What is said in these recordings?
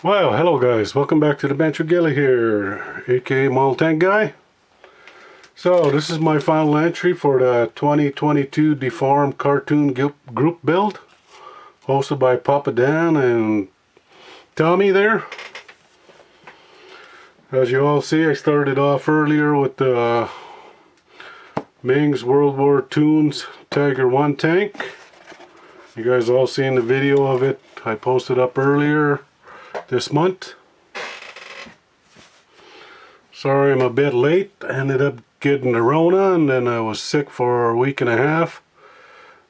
Well, hello guys, welcome back to the bench with Gilly here, aka Model Tank Guy. So this is my final entry for the 2022 Deformed Cartoon group build, hosted by PaPaDan and Tommy there. As you all see, I started off earlier with the Meng's World War II's Tiger 1 tank. You guys all seen the video of it I posted up earlier this month. Sorry I'm a bit late. I ended up getting the Rona and then I was sick for a week and a half.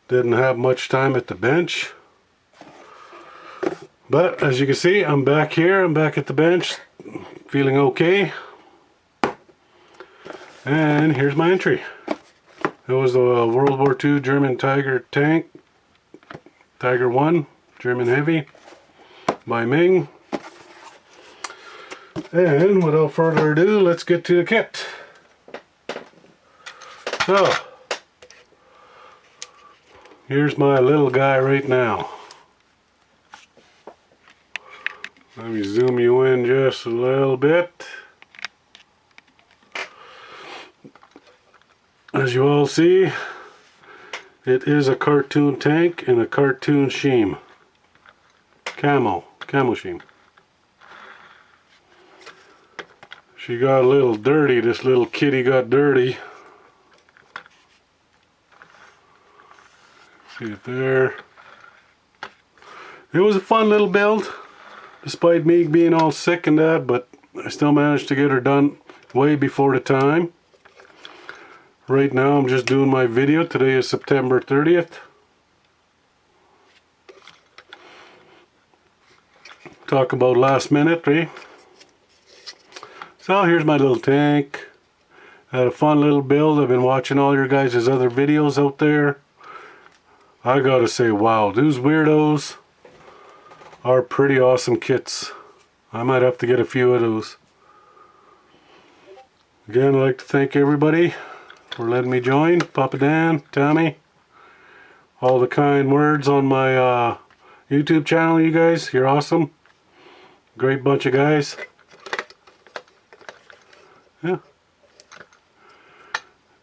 Didn't have much time at the bench. But as you can see, I'm back here. I'm back at the bench, feeling okay. And here's my entry. It was the World War II German Tiger tank, Tiger 1, German Heavy, by Meng. And without further ado, let's get to the kit. So, here's my little guy right now. Let me zoom you in just a little bit. As you all see, it is a cartoon tank in a cartoon sheen. Camo sheen. She got a little dirty, this little kitty got dirty. See it there. It was a fun little build, despite me being all sick and that, but I still managed to get her done way before the time. Right now I'm just doing my video. Today is September 30th. Talk about last minute, right? So here's my little tank. Had a fun little build. I've been watching all your guys' other videos out there. I gotta say, wow, those weirdos are pretty awesome kits. I might have to get a few of those. Again, I'd like to thank everybody for letting me join. PaPaDan, Tommy, all the kind words on my YouTube channel, you guys. You're awesome. Great bunch of guys. Yeah.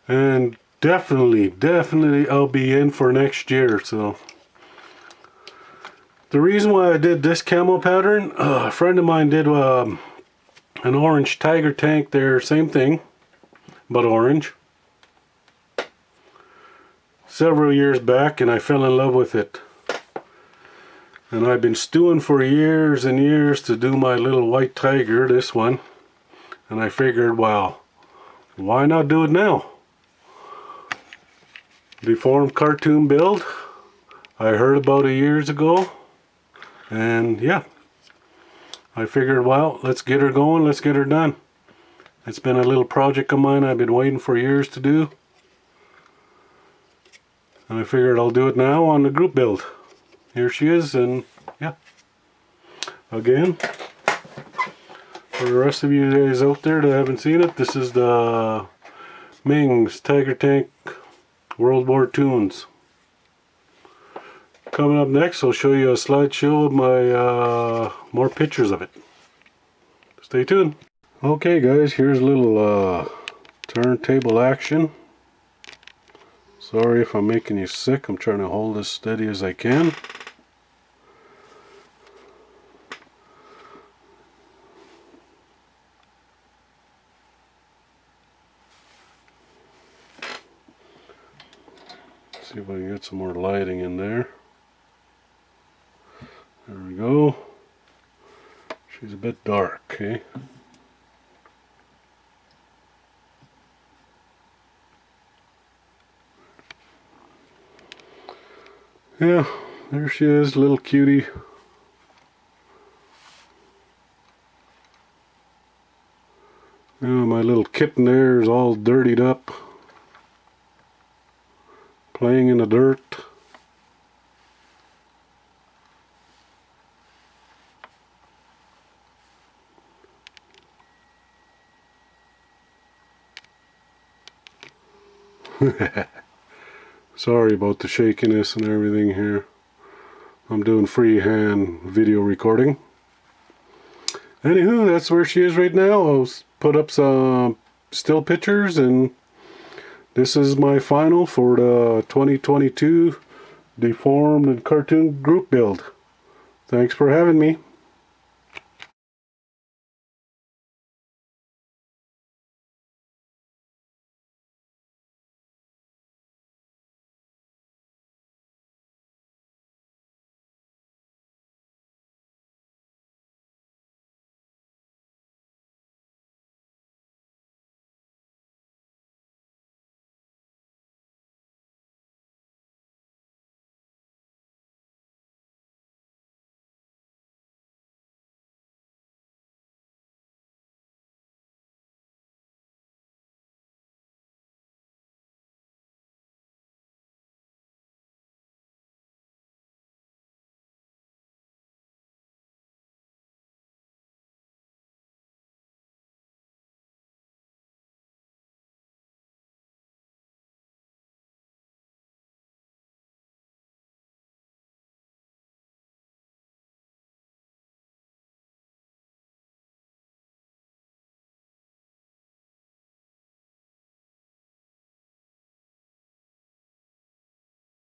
And definitely I'll be in for next year. So the reason why I did this camo pattern, a friend of mine did an orange tiger tank there, same thing, but orange, several years back, and I fell in love with it. And I've been stewing for years and years to do my little white tiger, this one. And I figured, wow, why not do it now? Deformed cartoon build. I heard about it years ago. And yeah, I figured, well, let's get her going, let's get her done. It's been a little project of mine I've been waiting for years to do. And I figured I'll do it now on the group build. Here she is, and yeah. Again, for the rest of you guys out there that haven't seen it, this is the Meng's Tiger Tank World War II's. Coming up next, I'll show you a slideshow of my more pictures of it. Stay tuned. Okay guys, here's a little turntable action. Sorry if I'm making you sick. I'm trying to hold as steady as I can. See if I can get some more lighting in there. There we go. She's a bit dark, okay? Yeah, there she is, little cutie. Yeah, my little kitten there is all dirtied up, playing in the dirt. Sorry about the shakiness and everything here. I'm doing freehand video recording. Anywho, that's where she is right now. I'll put up some still pictures, and this is my final for the 2022 Deformed and Cartoon group build. Thanks for having me.